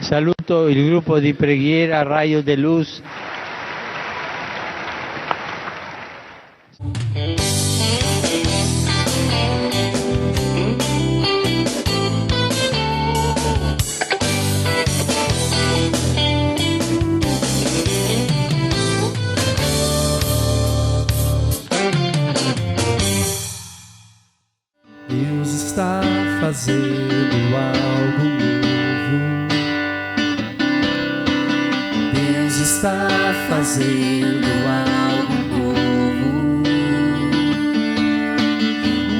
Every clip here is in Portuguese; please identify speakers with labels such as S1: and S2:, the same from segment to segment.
S1: Saluto il gruppo di preghiera Raio de Luz.
S2: Deus está fazendo algo novo. Deus está fazendo algo novo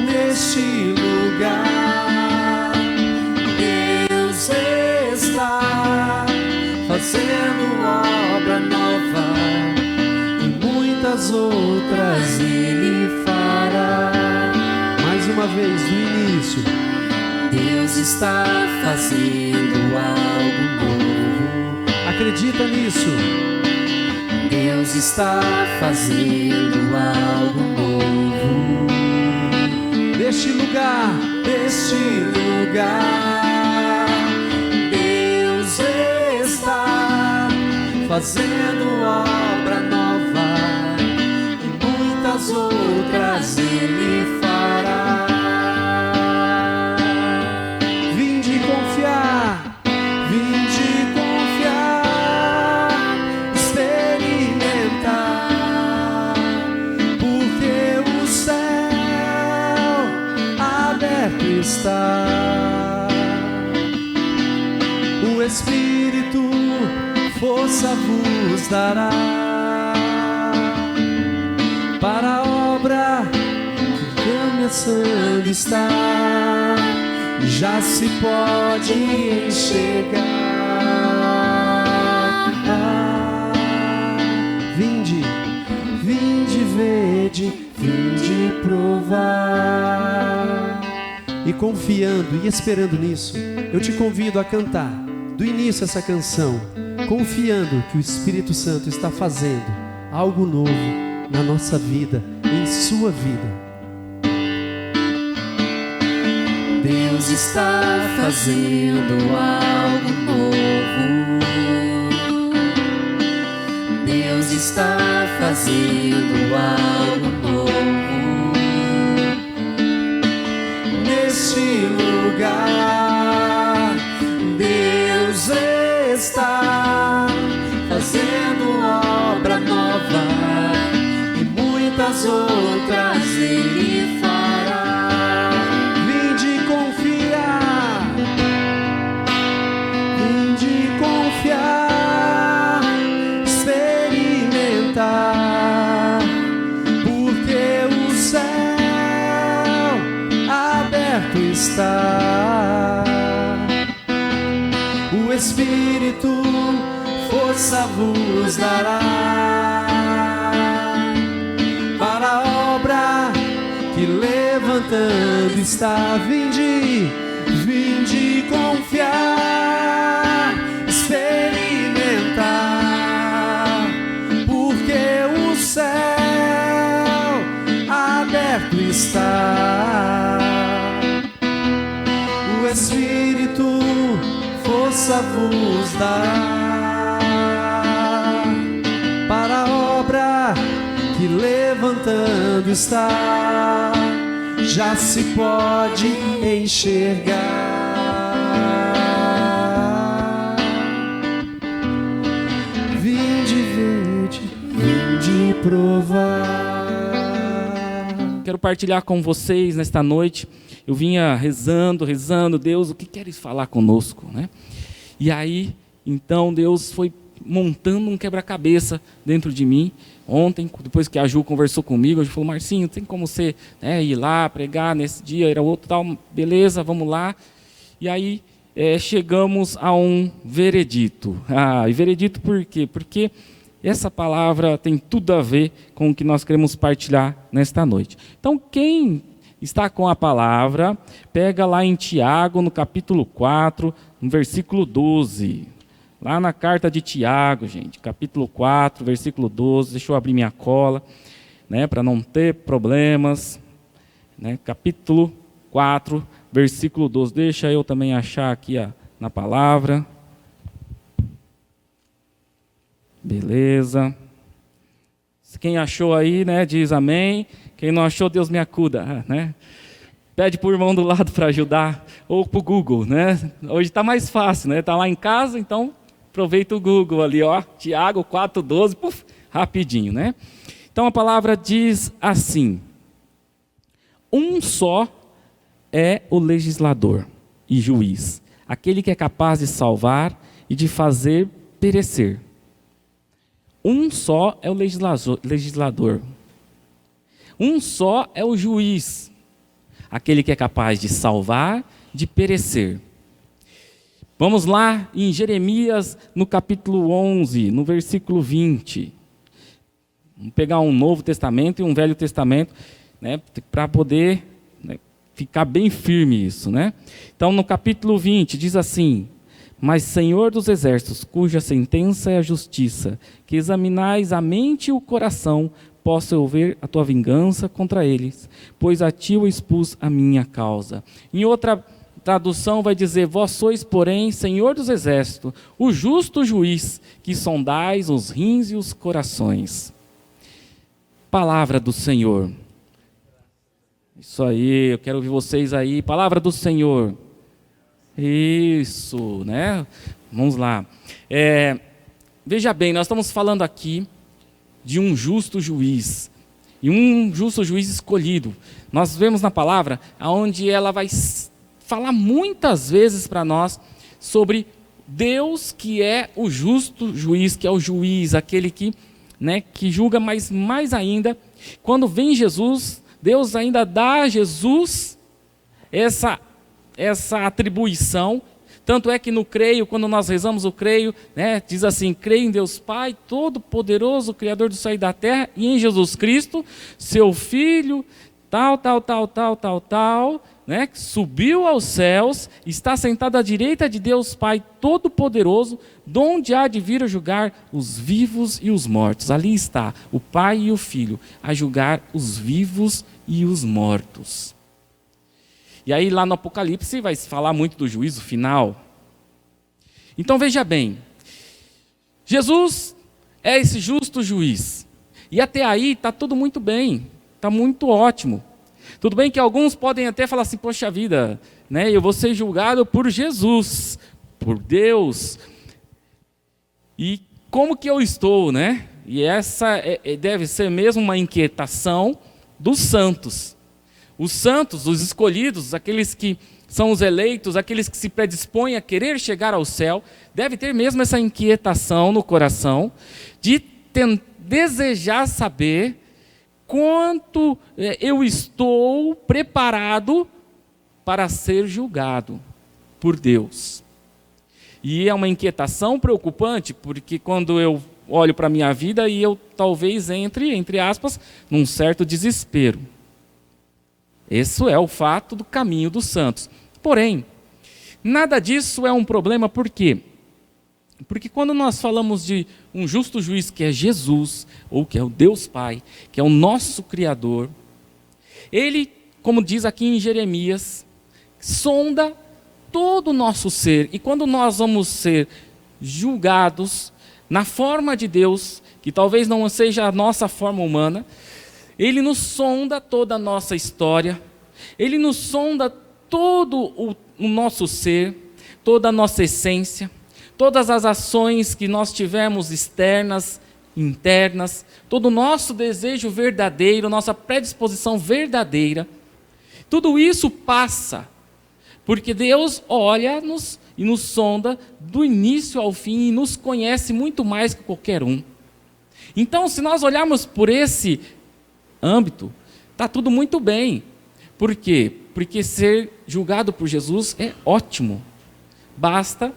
S2: neste lugar. Deus está fazendo obra nova e muitas outras Ele fará. Mais uma vez, do início. Deus está fazendo algo novo. Acredita nisso. Deus está fazendo algo novo neste lugar, neste lugar. Deus está fazendo obra nova e muitas outras Ele fará. Vinde confiar, vinde confiar, experimentar, porque o céu aberto está. O Espírito força vos dará para a obra que começando está. Já se pode enxergar. Vinde, vinde, vede, vinde provar. E confiando e esperando nisso, eu te convido a cantar do início essa canção, confiando que o Espírito Santo está fazendo algo novo na nossa vida, em sua vida. Deus está fazendo algo novo. Deus está fazendo algo novo neste lugar. Deus está fazendo obra nova e muitas outras Ele fará. Vinde confiar, vinde confiar, experimentar, porque o céu aberto está. O Espírito força vos dará para a obra que levantando está. Vinde, vinde confiar, experimentar, porque o céu aberto está. O Espírito força vos dará para a obra que levantando está. Já se pode enxergar. Vinde, vede, vinde provar.
S3: Quero partilhar com vocês nesta noite. Eu vinha rezando, Deus, o que queres falar conosco, né? E aí, então, Deus foi montando um quebra-cabeça dentro de mim. Ontem, depois que a Ju conversou comigo, a Ju falou: Marcinho, tem como você ir lá pregar nesse dia, era outro tal, beleza, vamos lá. E aí chegamos a um veredito. E veredito por quê? Porque essa palavra tem tudo a ver com o que nós queremos partilhar nesta noite. Então, quem está com a palavra, pega lá em Tiago, no capítulo 4, no versículo 12. Lá na carta de Tiago, gente, capítulo 4, versículo 12. Deixa eu abrir minha cola, né, para não ter problemas. Né, capítulo 4, versículo 12. Deixa eu também achar aqui na palavra. Beleza. Quem achou aí, né, diz amém. Quem não achou, Deus me acuda, né? Pede para o irmão do lado para ajudar, ou para o Google, né? Hoje está mais fácil, né? Está lá em casa, então aproveita o Google ali, ó. Tiago 4,12, puf, rapidinho, né? Então a palavra diz assim: um só é o legislador e juiz, aquele que é capaz de salvar e de fazer perecer. Um só é o legislador. Um só é o juiz, aquele que é capaz de salvar, de perecer. Vamos lá em Jeremias, no capítulo 11, no versículo 20. Vamos pegar um Novo Testamento e um Velho Testamento, né, para poder, né, ficar bem firme isso, né? Então, no capítulo 20, diz assim: mas Senhor dos exércitos, cuja sentença é a justiça, que examinais a mente e o coração, possa eu ver a tua vingança contra eles, pois a ti eu expus a minha causa. Em outra tradução vai dizer: vós sois, porém, Senhor dos exércitos, o justo juiz, que sondais os rins e os corações. Palavra do Senhor. Isso aí, eu quero ouvir vocês aí. Palavra do Senhor. Isso, né? Vamos lá. Veja bem, nós estamos falando aqui de um justo juiz. E um justo juiz escolhido. Nós vemos na palavra onde ela vai falar muitas vezes para nós sobre Deus, que é o justo juiz, que é o juiz, aquele que, né, que julga, mas mais ainda, quando vem Jesus, Deus ainda dá a Jesus essa atribuição. Tanto é que no creio, quando nós rezamos o creio, né, diz assim: creio em Deus Pai, Todo-Poderoso, Criador do céu e da terra, e em Jesus Cristo, seu Filho, tal, né, que subiu aos céus, está sentado à direita de Deus Pai Todo-Poderoso, donde há de vir a julgar os vivos e os mortos. Ali está o Pai e o Filho, a julgar os vivos e os mortos. E aí lá no Apocalipse vai se falar muito do juízo final. Então veja bem, Jesus é esse justo juiz. E até aí está tudo muito bem, está muito ótimo. Tudo bem que alguns podem até falar assim: poxa vida, né, eu vou ser julgado por Jesus, por Deus. E como que eu estou, né? E essa deve ser mesmo uma inquietação dos santos. Os santos, os escolhidos, aqueles que são os eleitos, aqueles que se predispõem a querer chegar ao céu, deve ter mesmo essa inquietação no coração de desejar saber quanto eu estou preparado para ser julgado por Deus. E é uma inquietação preocupante, porque quando eu olho para a minha vida e eu talvez entre aspas, num certo desespero. Esse é o fato do caminho dos santos. Porém, nada disso é um problema, por quê? Porque quando nós falamos de um justo juiz que é Jesus, ou que é o Deus Pai, que é o nosso Criador, ele, como diz aqui em Jeremias, sonda todo o nosso ser. E quando nós vamos ser julgados na forma de Deus, que talvez não seja a nossa forma humana, Ele nos sonda toda a nossa história, Ele nos sonda todo o nosso ser, toda a nossa essência, todas as ações que nós tivemos externas, internas, todo o nosso desejo verdadeiro, nossa predisposição verdadeira, tudo isso passa, porque Deus olha-nos e nos sonda do início ao fim e nos conhece muito mais que qualquer um. Então, se nós olharmos por esse âmbito, está tudo muito bem. Por quê? Porque ser julgado por Jesus é ótimo. Basta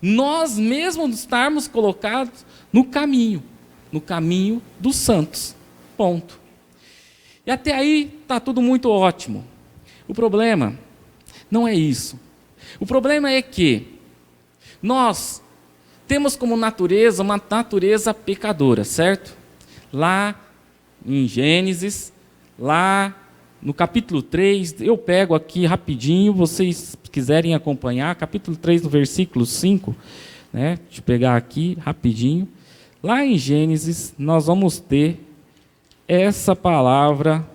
S3: nós mesmos estarmos colocados no caminho dos santos. Ponto. E até aí está tudo muito ótimo. O problema não é isso. O problema é que nós temos como natureza uma natureza pecadora, certo? Lá em Gênesis, lá no capítulo 3, eu pego aqui rapidinho, vocês quiserem acompanhar, capítulo 3, no versículo 5, né? Deixa eu pegar aqui rapidinho. Lá em Gênesis, nós vamos ter essa palavra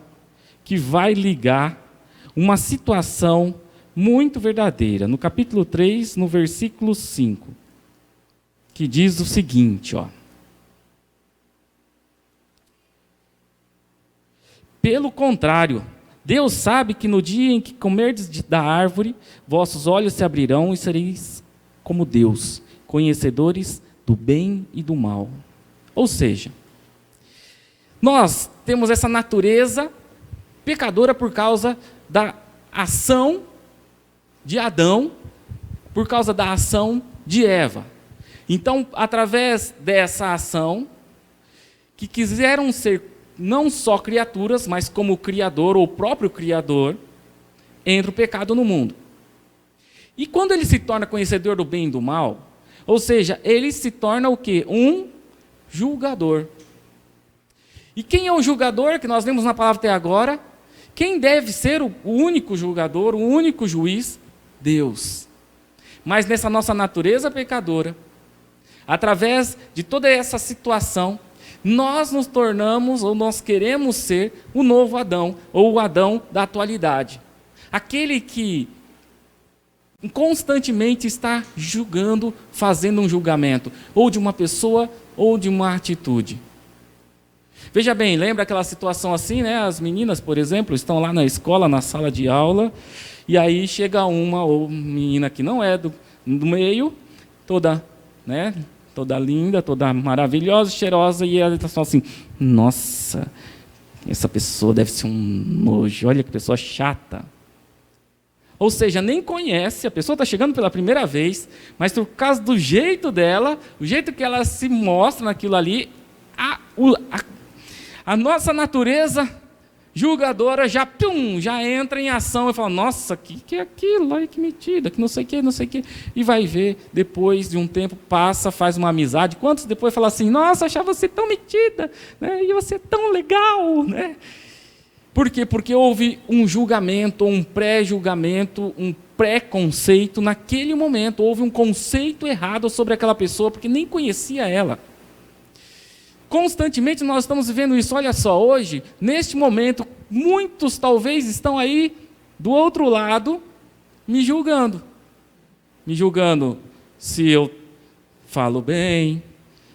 S3: que vai ligar uma situação muito verdadeira. No capítulo 3, no versículo 5, que diz o seguinte, ó. Pelo contrário, Deus sabe que no dia em que comerdes da árvore, vossos olhos se abrirão e sereis como Deus, conhecedores do bem e do mal. Ou seja, nós temos essa natureza pecadora por causa da ação de Adão, por causa da ação de Eva. Então, através dessa ação, que quiseram ser não só criaturas, mas como o Criador, ou o próprio Criador, entra o pecado no mundo. E quando ele se torna conhecedor do bem e do mal, ou seja, ele se torna o quê? Um julgador. E quem é o julgador que nós lemos na palavra até agora? Quem deve ser o único julgador, o único juiz? Deus. Mas nessa nossa natureza pecadora, através de toda essa situação, nós nos tornamos, ou nós queremos ser, o novo Adão, ou o Adão da atualidade. Aquele que constantemente está julgando, fazendo um julgamento, ou de uma pessoa, ou de uma atitude. Veja bem, lembra aquela situação assim, né? As meninas, por exemplo, estão lá na escola, na sala de aula, e aí chega uma ou menina que não é do meio, toda, né? Toda linda, toda maravilhosa, cheirosa, e ela está só assim, nossa, essa pessoa deve ser um nojo, olha que pessoa chata. Ou seja, nem conhece, a pessoa está chegando pela primeira vez, mas por causa do jeito dela, o jeito que ela se mostra naquilo ali, a nossa natureza julgadora já entra em ação e fala, nossa, que é aquilo, olha que metida, que não sei o que, e vai ver, depois de um tempo passa, faz uma amizade, quantos depois falam assim, nossa, achava você tão metida, né? E você é tão legal, né? Por quê? Porque houve um julgamento, um pré-julgamento, um preconceito naquele momento, houve um conceito errado sobre aquela pessoa, porque nem conhecia ela. Constantemente nós estamos vivendo isso. Olha só, hoje, neste momento, muitos talvez estão aí do outro lado, me julgando se eu falo bem,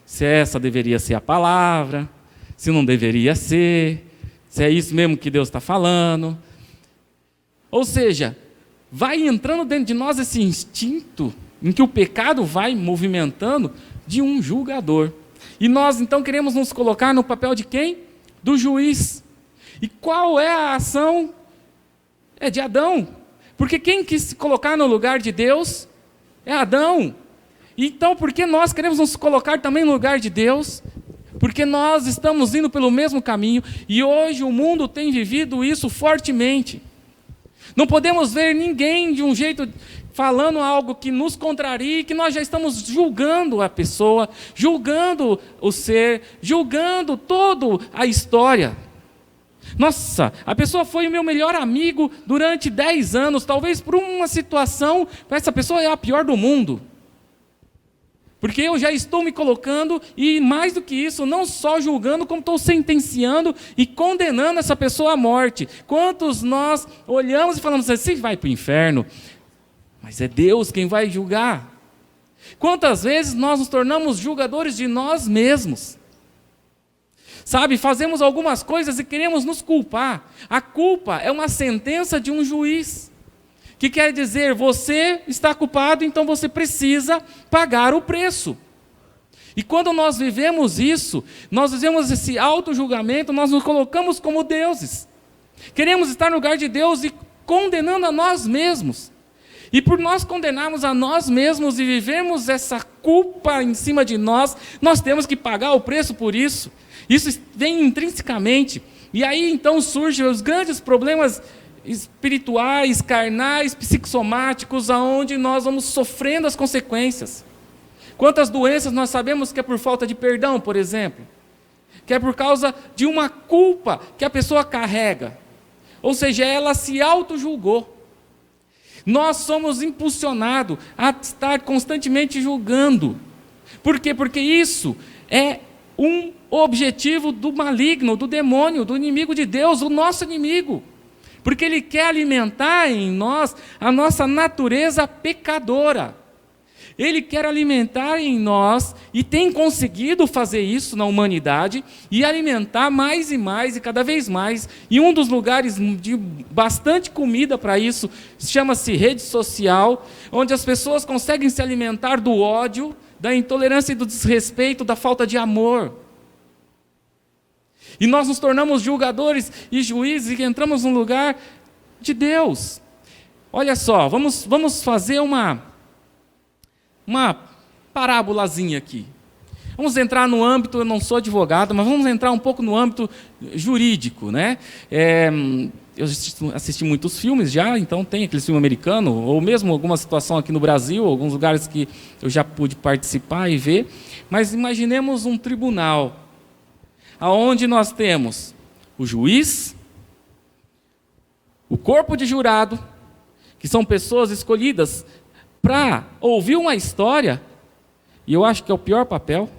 S3: se essa deveria ser a palavra, se não deveria ser, se é isso mesmo que Deus está falando. Ou seja, vai entrando dentro de nós esse instinto em que o pecado vai movimentando de um julgador. E nós, então, queremos nos colocar no papel de quem? Do juiz. E qual é a ação? É de Adão. Porque quem quis se colocar no lugar de Deus é Adão. Então, por que nós queremos nos colocar também no lugar de Deus? Porque nós estamos indo pelo mesmo caminho. E hoje o mundo tem vivido isso fortemente. Não podemos ver ninguém de um jeito falando algo que nos contrarie, que nós já estamos julgando a pessoa, julgando o ser, julgando toda a história. Nossa, a pessoa foi o meu melhor amigo durante 10 anos, talvez por uma situação, essa pessoa é a pior do mundo. Porque eu já estou me colocando, e mais do que isso, não só julgando, como estou sentenciando e condenando essa pessoa à morte. Quantos nós olhamos e falamos assim, vai para o inferno, mas é Deus quem vai julgar. Quantas vezes nós nos tornamos julgadores de nós mesmos? Sabe, fazemos algumas coisas e queremos nos culpar. A culpa é uma sentença de um juiz, que quer dizer, você está culpado, então você precisa pagar o preço. E quando nós vivemos isso, nós vivemos esse auto-julgamento, nós nos colocamos como deuses. Queremos estar no lugar de Deus e condenando a nós mesmos. E por nós condenarmos a nós mesmos e vivermos essa culpa em cima de nós, nós temos que pagar o preço por isso. Isso vem intrinsecamente. E aí então surgem os grandes problemas espirituais, carnais, psicossomáticos, aonde nós vamos sofrendo as consequências. Quantas doenças nós sabemos que é por falta de perdão, por exemplo? Que é por causa de uma culpa que a pessoa carrega. Ou seja, ela se auto-julgou. Nós somos impulsionados a estar constantemente julgando. Por quê? Porque isso é um objetivo do maligno, do demônio, do inimigo de Deus, o nosso inimigo. Porque ele quer alimentar em nós a nossa natureza pecadora. Ele quer alimentar em nós, e tem conseguido fazer isso na humanidade, e alimentar mais e mais, e cada vez mais. E um dos lugares de bastante comida para isso, chama-se rede social, onde as pessoas conseguem se alimentar do ódio, da intolerância e do desrespeito, da falta de amor. E nós nos tornamos julgadores e juízes, e entramos no lugar de Deus. Olha só, vamos fazer uma parábolazinha aqui. Vamos entrar no âmbito, eu não sou advogado, mas vamos entrar um pouco no âmbito jurídico, né? Eu assisti muitos filmes já, então tem aquele filme americano, ou mesmo alguma situação aqui no Brasil, alguns lugares que eu já pude participar e ver. Mas imaginemos um tribunal, aonde nós temos o juiz, o corpo de jurado, que são pessoas escolhidas para ouvir uma história, e eu acho que é o pior papel,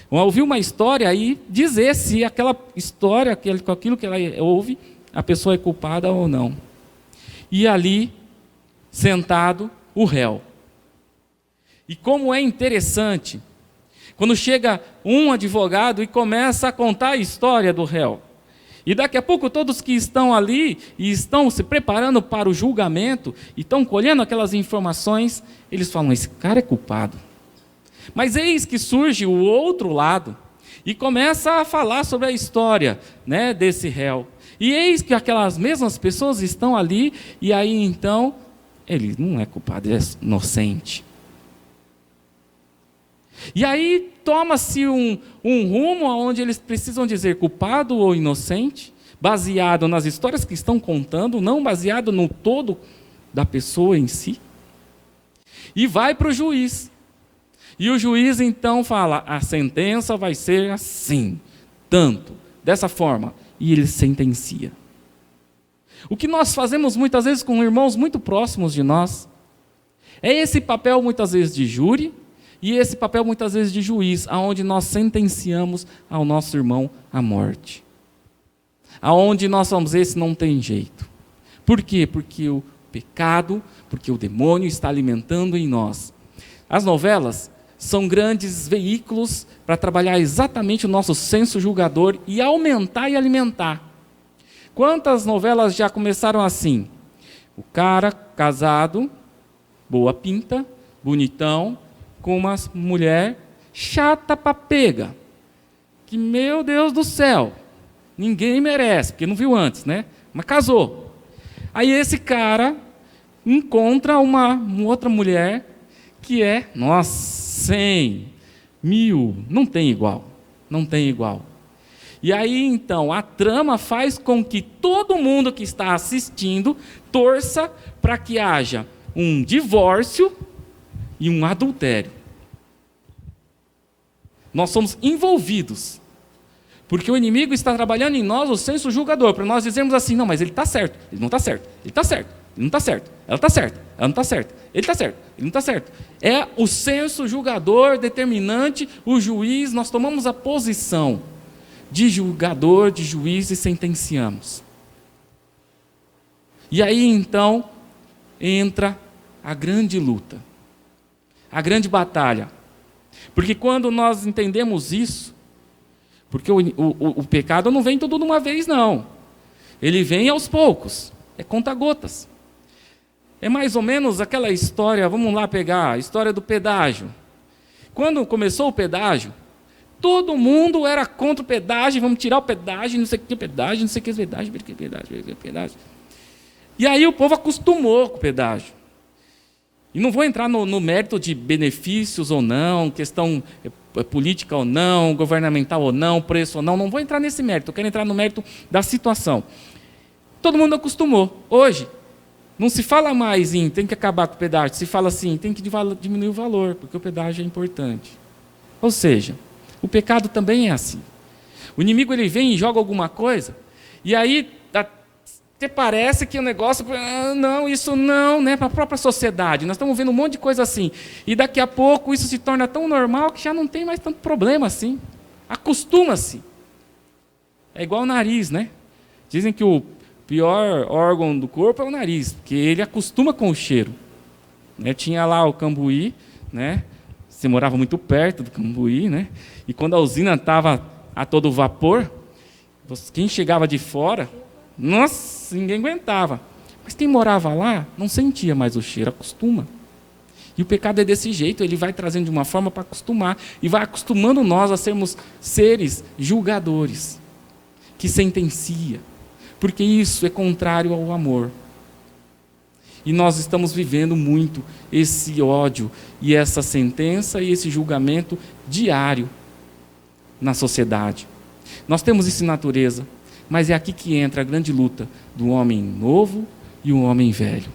S3: ouvir uma história e dizer se aquela história, com aquilo que ela ouve, a pessoa é culpada ou não. E ali, sentado, o réu. E como é interessante, quando chega um advogado e começa a contar a história do réu, e daqui a pouco todos que estão ali e estão se preparando para o julgamento e estão colhendo aquelas informações, eles falam, esse cara é culpado. Mas eis que surge o outro lado e começa a falar sobre a história, né, desse réu. E eis que aquelas mesmas pessoas estão ali e aí então, ele não é culpado, ele é inocente. E aí toma-se um rumo onde eles precisam dizer culpado ou inocente, baseado nas histórias que estão contando, não baseado no todo da pessoa em si. E vai para o juiz. E o juiz então fala, a sentença vai ser assim, tanto, dessa forma. E ele sentencia. O que nós fazemos muitas vezes com irmãos muito próximos de nós, é esse papel muitas vezes de júri, e esse papel muitas vezes de juiz, aonde nós sentenciamos ao nosso irmão à morte. Aonde nós falamos, esse não tem jeito. Por quê? Porque o pecado, porque o demônio está alimentando em nós. As novelas são grandes veículos para trabalhar exatamente o nosso senso julgador e aumentar e alimentar. Quantas novelas já começaram assim? O cara casado, boa pinta, bonitão, com uma mulher chata pra pega, que, meu Deus do céu, ninguém merece, porque não viu antes, né? Mas casou. Aí esse cara encontra uma outra mulher que é, nossa, 100, 1000, não tem igual, não tem igual. E aí então a trama faz com que todo mundo que está assistindo torça para que haja um divórcio e um adultério. Nós somos envolvidos, porque o inimigo está trabalhando em nós o senso julgador, para nós dizermos assim, não, mas ele está certo, ele não está certo, ele está certo, ele não está certo, ela está certa, ela não está certa, ele está certo, ele não está certo. É o senso julgador determinante, o juiz, nós tomamos a posição de julgador, de juiz e sentenciamos. E aí então entra a grande luta, a grande batalha. Porque quando nós entendemos isso, porque o pecado não vem tudo de uma vez, não. Ele vem aos poucos, é conta-gotas. É mais ou menos aquela história, vamos lá pegar a história do pedágio. Quando começou o pedágio, todo mundo era contra o pedágio, vamos tirar o pedágio, não sei o que pedágio, não sei o que pedágio. E aí o povo acostumou com o pedágio. E não vou entrar no mérito de benefícios ou não, questão política ou não, governamental ou não, preço ou não, não vou entrar nesse mérito, eu quero entrar no mérito da situação. Todo mundo acostumou. Hoje, não se fala mais em tem que acabar com o pedágio, se fala assim, tem que diminuir o valor, porque o pedágio é importante. Ou seja, o pecado também é assim. O inimigo ele vem e joga alguma coisa, e aí até parece que o negócio, não, isso não, né, para a própria sociedade. Nós estamos vendo um monte de coisa assim. E daqui a pouco isso se torna tão normal que já não tem mais tanto problema assim. Acostuma-se. É igual o nariz, né? Dizem que o pior órgão do corpo é o nariz, porque ele acostuma com o cheiro. Tinha lá o Cambuí, né? Você morava muito perto do Cambuí, né? E quando a usina estava a todo vapor, quem chegava de fora, nossa, ninguém aguentava. Mas quem morava lá não sentia mais o cheiro, acostuma. E o pecado é desse jeito, ele vai trazendo de uma forma para acostumar, e vai acostumando nós a sermos seres julgadores, que sentencia, porque isso é contrário ao amor. E nós estamos vivendo muito esse ódio, e essa sentença, e esse julgamento diário na sociedade. Nós temos isso em natureza, mas é aqui que entra a grande luta do homem novo e o homem velho.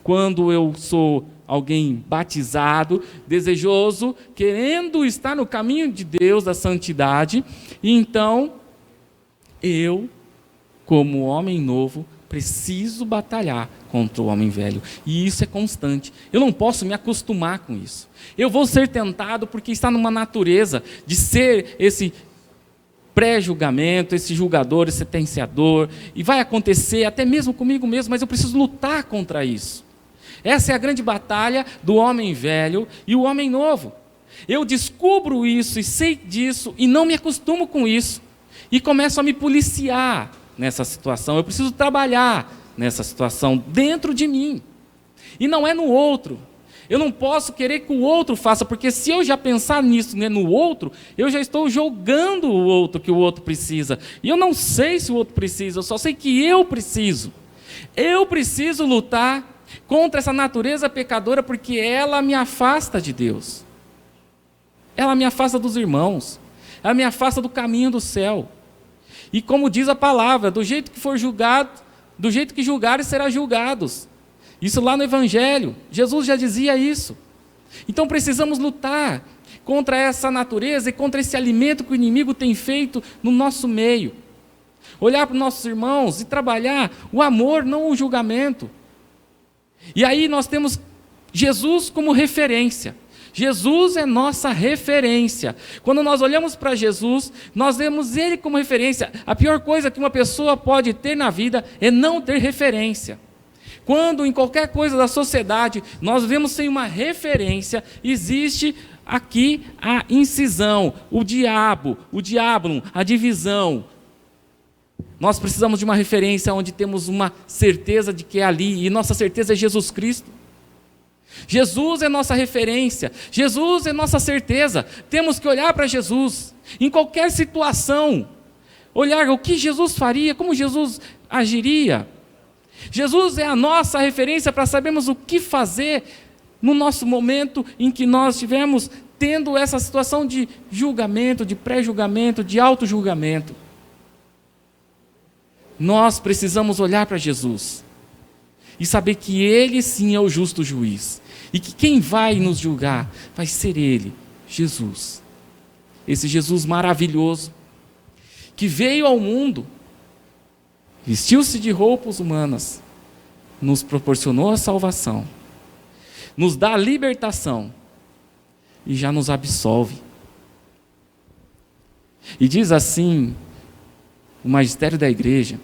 S3: Quando eu sou alguém batizado, desejoso, querendo estar no caminho de Deus, da santidade, e então eu, como homem novo, preciso batalhar contra o homem velho. E isso é constante. Eu não posso me acostumar com isso. Eu vou ser tentado porque está numa natureza de ser esse pré-julgamento, esse julgador, esse sentenciador, e vai acontecer até mesmo comigo mesmo, mas eu preciso lutar contra isso. Essa é a grande batalha do homem velho e o homem novo. Eu descubro isso e sei disso e não me acostumo com isso. E começo a me policiar nessa situação. Eu preciso trabalhar nessa situação dentro de mim. E não é no outro. Eu não posso querer que o outro faça, porque se eu já pensar nisso, né, no outro, eu já estou julgando o outro, que o outro precisa. E eu não sei se o outro precisa, eu só sei que eu preciso. Eu preciso lutar contra essa natureza pecadora, porque ela me afasta de Deus. Ela me afasta dos irmãos. Ela me afasta do caminho do céu. E como diz a palavra, do jeito que for julgado, do jeito que julgares, será julgados. Isso lá no Evangelho, Jesus já dizia isso. Então precisamos lutar contra essa natureza e contra esse alimento que o inimigo tem feito no nosso meio. Olhar para os nossos irmãos e trabalhar o amor, não o julgamento. E aí nós temos Jesus como referência. Jesus é nossa referência. Quando nós olhamos para Jesus, nós vemos Ele como referência. A pior coisa que uma pessoa pode ter na vida é não ter referência. Quando em qualquer coisa da sociedade nós vemos sem uma referência, existe aqui a incisão, o diabolum, a divisão. Nós precisamos de uma referência onde temos uma certeza de que é ali, e nossa certeza é Jesus Cristo. Jesus é nossa referência, Jesus é nossa certeza. Temos que olhar para Jesus, em qualquer situação, olhar o que Jesus faria, como Jesus agiria. Jesus é a nossa referência para sabermos o que fazer no nosso momento em que nós estivermos tendo essa situação de julgamento, de pré-julgamento, de auto-julgamento. Nós precisamos olhar para Jesus e saber que Ele sim é o justo juiz, e que quem vai nos julgar vai ser Ele, Jesus. Esse Jesus maravilhoso, que veio ao mundo, vestiu-se de roupas humanas, nos proporcionou a salvação, nos dá a libertação e já nos absolve. E diz assim o magistério da igreja,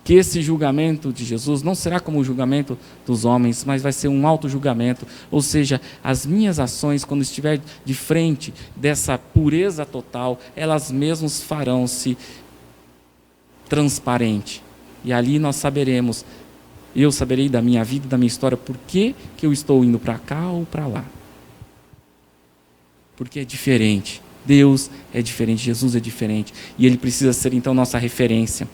S3: que esse julgamento de Jesus não será como o julgamento dos homens, mas vai ser um auto-julgamento, ou seja, as minhas ações, quando estiver de frente dessa pureza total, elas mesmas farão-se transparente, e ali nós saberemos, eu saberei da minha vida, da minha história, por que eu estou indo para cá ou para lá, porque é diferente. Deus é diferente, Jesus é diferente, e Ele precisa ser então nossa referência.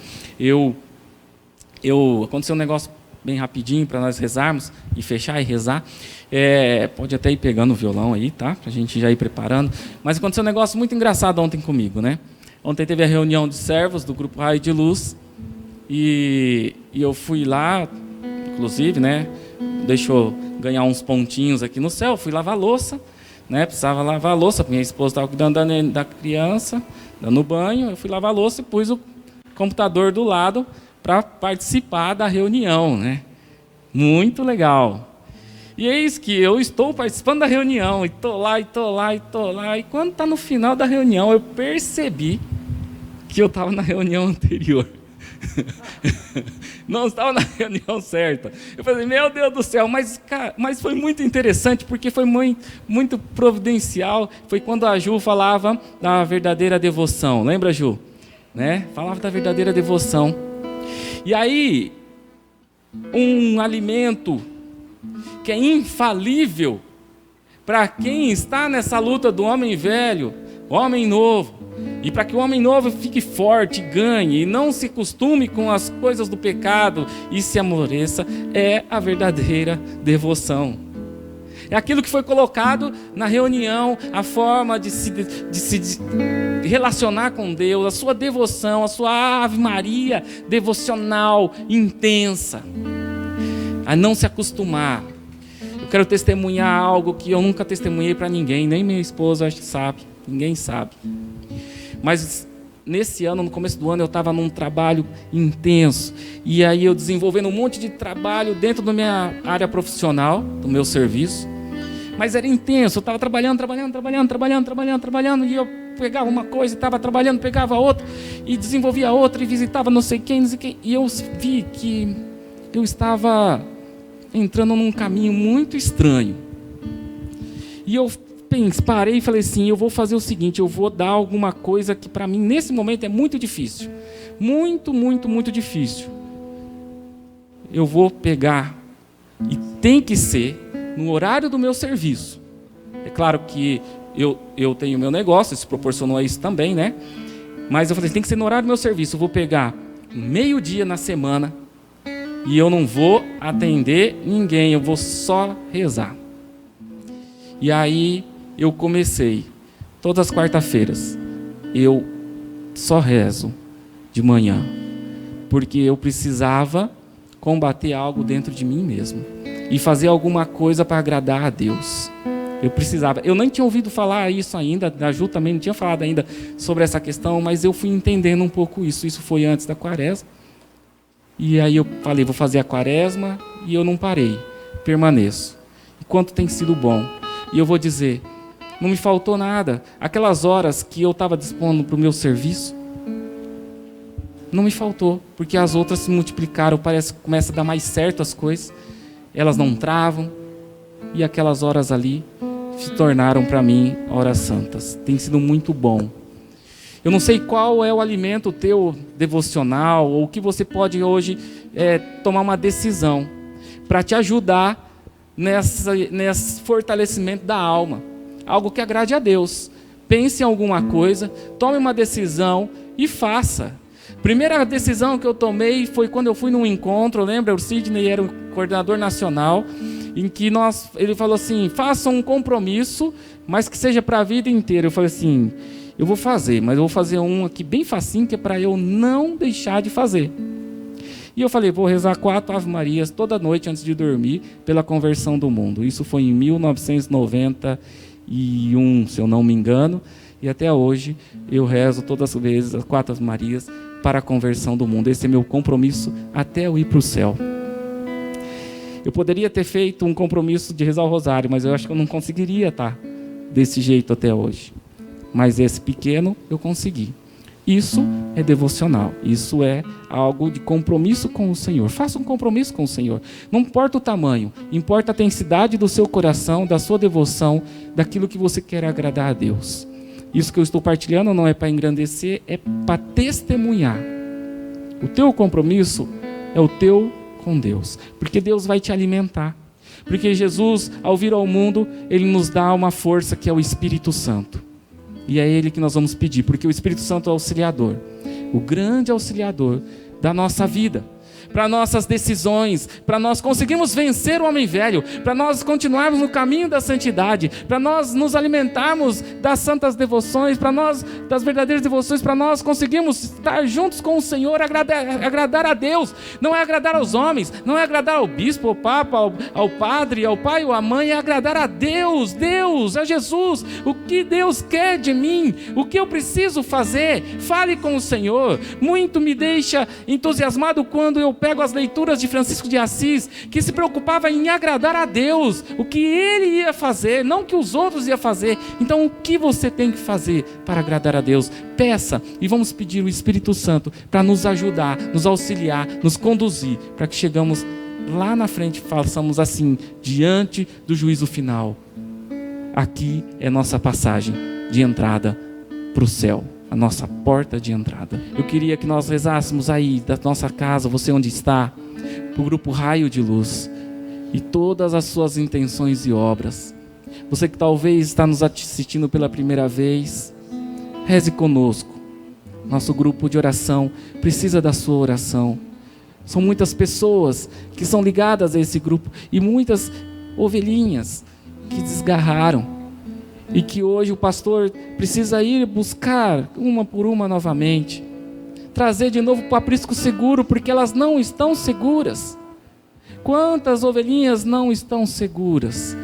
S3: Aconteceu um negócio bem rapidinho para nós rezarmos e fechar e rezar. Pode até ir pegando o violão aí, tá? Para a gente já ir preparando. Mas aconteceu um negócio muito engraçado ontem comigo, né? Ontem teve a reunião de servos do Grupo Raio de Luz e eu fui lá, inclusive, né? Deixou ganhar uns pontinhos aqui no céu. Fui lavar a louça, né? Precisava lavar a louça, minha esposa estava cuidando da criança, dando banho. Eu fui lavar a louça e pus o computador do lado para participar da reunião, né? Muito legal. E eis que eu estou participando da reunião, e estou lá, e quando está no final da reunião, eu percebi que eu estava na reunião anterior. Não estava na reunião certa. Eu falei, meu Deus do céu, mas foi muito interessante, porque foi muito providencial. Foi quando a Ju falava da verdadeira devoção. Lembra, Ju? Né? Falava da verdadeira devoção. E aí, um alimento que é infalível para quem está nessa luta do homem velho, homem novo, e para que o homem novo fique forte, ganhe e não se acostume com as coisas do pecado e se amoleça, é a verdadeira devoção. É aquilo que foi colocado na reunião, a forma de se relacionar com Deus, a sua devoção, a sua Ave Maria devocional intensa, a não se acostumar. Eu quero testemunhar algo que eu nunca testemunhei para ninguém, nem minha esposa acho que sabe, ninguém sabe. Mas nesse ano, no começo do ano, eu estava num trabalho intenso. E aí eu desenvolvendo um monte de trabalho dentro da minha área profissional, do meu serviço. Mas era intenso, eu estava trabalhando. E eu pegava uma coisa, estava trabalhando, pegava outra. E desenvolvia outra, e visitava não sei quem. E eu vi que eu estava entrando num caminho muito estranho. E eu parei e falei assim, eu vou fazer o seguinte, eu vou dar alguma coisa que para mim nesse momento é muito difícil. Muito difícil. Eu vou pegar, e tem que ser no horário do meu serviço. É claro que eu tenho meu negócio, isso proporcionou isso também, né? Mas eu falei, tem que ser no horário do meu serviço. Eu vou pegar meio-dia na semana e eu não vou atender ninguém, eu vou só rezar. E aí eu comecei, todas as quarta-feiras, eu só rezo de manhã, porque eu precisava combater algo dentro de mim mesmo e fazer alguma coisa para agradar a Deus. Eu precisava, eu nem tinha ouvido falar isso ainda, a Ju também não tinha falado ainda sobre essa questão, mas eu fui entendendo um pouco isso foi antes da quaresma. E aí eu falei, vou fazer a quaresma, e eu não parei, permaneço. E quanto tem sido bom. E eu vou dizer, não me faltou nada. Aquelas horas que eu estava dispondo para o meu serviço, não me faltou, porque as outras se multiplicaram, parece que começa a dar mais certo as coisas, elas não travam, e aquelas horas ali se tornaram para mim horas santas. Tem sido muito bom. Eu não sei qual é o alimento teu devocional, ou o que você pode hoje tomar uma decisão para te ajudar nesse fortalecimento da alma. Algo que agrade a Deus. Pense em alguma coisa, tome uma decisão e faça. Primeira decisão que eu tomei foi quando eu fui num encontro, lembra? O Sidney era o coordenador nacional, em que ele falou assim, faça um compromisso, mas que seja para a vida inteira. Eu falei assim, eu vou fazer, mas eu vou fazer um aqui bem facinho, que é para eu não deixar de fazer. E eu falei, vou rezar 4 Ave Marias toda noite antes de dormir pela conversão do mundo. Isso foi em 1991, se eu não me engano, e até hoje eu rezo todas as vezes as 4 Ave Marias para a conversão do mundo. Esse é meu compromisso até eu ir para o céu. Eu poderia ter feito um compromisso de rezar o rosário, mas eu acho que eu não conseguiria estar desse jeito até hoje. Mas esse pequeno eu consegui. Isso é devocional, isso é algo de compromisso com o Senhor. Faça um compromisso com o Senhor. Não importa o tamanho, importa a intensidade do seu coração, da sua devoção, daquilo que você quer agradar a Deus. Isso que eu estou partilhando não é para engrandecer, é para testemunhar. O teu compromisso é o teu com Deus, porque Deus vai te alimentar. Porque Jesus, ao vir ao mundo, Ele nos dá uma força que é o Espírito Santo. E é Ele que nós vamos pedir, porque o Espírito Santo é o auxiliador, o grande auxiliador da nossa vida, para nossas decisões, para nós conseguirmos vencer o homem velho, para nós continuarmos no caminho da santidade, para nós nos alimentarmos das santas devoções, para nós, das verdadeiras devoções, para nós conseguirmos estar juntos com o Senhor, agradar a Deus. Não é agradar aos homens, não é agradar ao bispo, ao papa, ao padre, ao pai ou à mãe, é agradar a Deus, a Jesus. O que Deus quer de mim, o que eu preciso fazer, fale com o Senhor. Muito me deixa entusiasmado quando eu pego as leituras de Francisco de Assis, que se preocupava em agradar a Deus, o que ele ia fazer, não o que os outros iam fazer. Então o que você tem que fazer para agradar a Deus? Peça, e vamos pedir o Espírito Santo para nos ajudar, nos auxiliar, nos conduzir, para que chegamos lá na frente, façamos assim, diante do juízo final. Aqui é nossa passagem de entrada para o céu, a nossa porta de entrada. Eu queria que nós rezássemos aí da nossa casa, você onde está, para o grupo Raio de Luz, e todas as suas intenções e obras. Você que talvez está nos assistindo pela primeira vez, reze conosco. Nosso grupo de oração precisa da sua oração. São muitas pessoas que são ligadas a esse grupo e muitas ovelhinhas que desgarraram e que hoje o pastor precisa ir buscar uma por uma novamente, trazer de novo para o aprisco seguro, porque elas não estão seguras. Quantas ovelhinhas não estão seguras?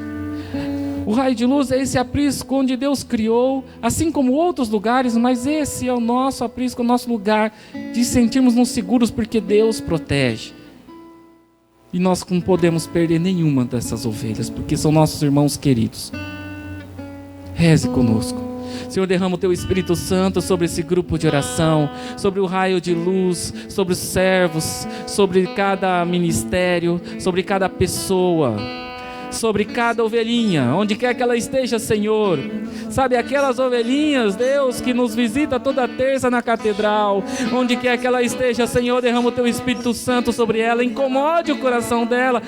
S3: O Raio de Luz é esse aprisco onde Deus criou, assim como outros lugares, mas esse é o nosso aprisco, o nosso lugar de sentirmos-nos seguros, porque Deus protege. E nós não podemos perder nenhuma dessas ovelhas, porque são nossos irmãos queridos. Reze conosco. Senhor, derrama o Teu Espírito Santo sobre esse grupo de oração, sobre o Raio de Luz, sobre os servos, sobre cada ministério, sobre cada pessoa, sobre cada ovelhinha, onde quer que ela esteja, Senhor. Sabe, aquelas ovelhinhas, Deus, que nos visita toda terça na catedral, onde quer que ela esteja, Senhor, derrama o Teu Espírito Santo sobre ela, incomode o coração dela,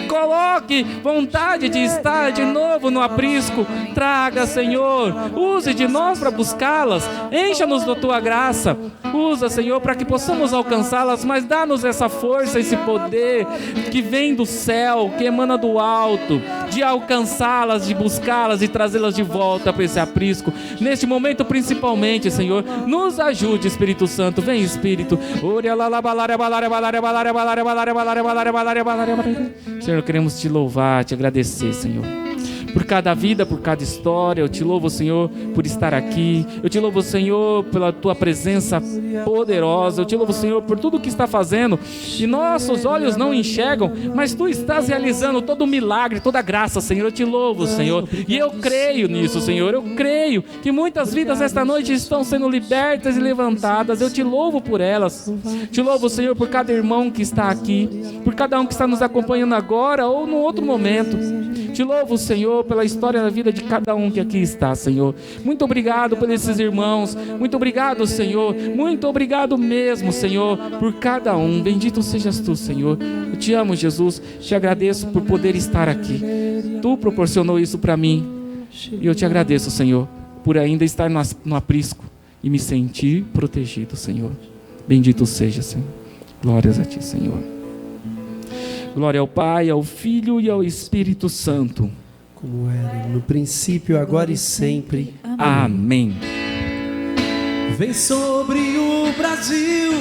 S3: coloque vontade de estar de novo no aprisco. Traga, Senhor, use de nós para buscá-las, encha-nos da Tua graça, usa, Senhor, para que possamos alcançá-las, mas dá-nos essa força, esse poder que vem do céu, que emana do alto, de alcançá-las, de buscá-las e trazê-las de volta para esse aprisco. Neste momento principalmente, Senhor, nos ajude, Espírito Santo. Vem, Espírito. Senhor, queremos Te louvar, Te agradecer, Senhor, por cada vida, por cada história. Eu Te louvo, Senhor, por estar aqui. Eu Te louvo, Senhor, pela Tua presença poderosa. Eu Te louvo, Senhor, por tudo que está fazendo e nossos olhos não enxergam, mas Tu estás realizando todo o milagre, toda a graça, Senhor. Eu Te louvo, Senhor, e eu creio nisso, Senhor. Eu creio que muitas vidas esta noite estão sendo libertas e levantadas. Eu Te louvo por elas. Te louvo, Senhor, por cada irmão que está aqui, por cada um que está nos acompanhando agora ou no outro momento. Te louvo, Senhor, pela história da vida de cada um que aqui está, Senhor. Muito obrigado por esses irmãos. Muito obrigado, Senhor. Muito obrigado mesmo, Senhor, por cada um. Bendito sejas Tu, Senhor. Eu Te amo, Jesus. Te agradeço por poder estar aqui. Tu proporcionou isso para mim. E eu Te agradeço, Senhor, por ainda estar no aprisco e me sentir protegido, Senhor. Bendito seja, Senhor. Glórias a Ti, Senhor. Glória ao Pai, ao Filho e ao Espírito Santo.
S2: Como era no princípio, agora e sempre.
S3: Amém.
S2: Vem sobre o Brasil,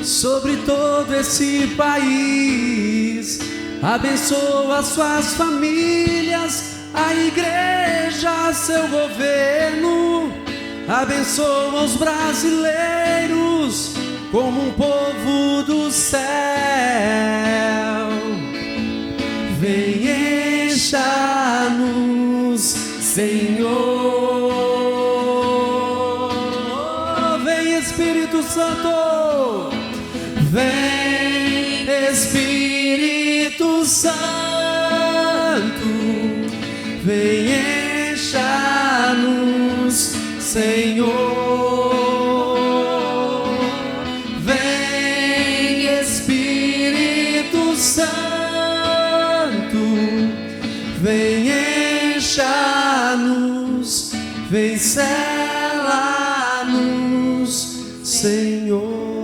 S2: sobre todo esse país. Abençoa suas famílias, a igreja, seu governo. Abençoa os brasileiros como um povo do céu. Vem, encha-nos, Senhor. Vem, Espírito Santo. Vem, Espírito Santo. Vem, encha-nos, Senhor. Vem, encha-nos, vem, sela-nos, Senhor.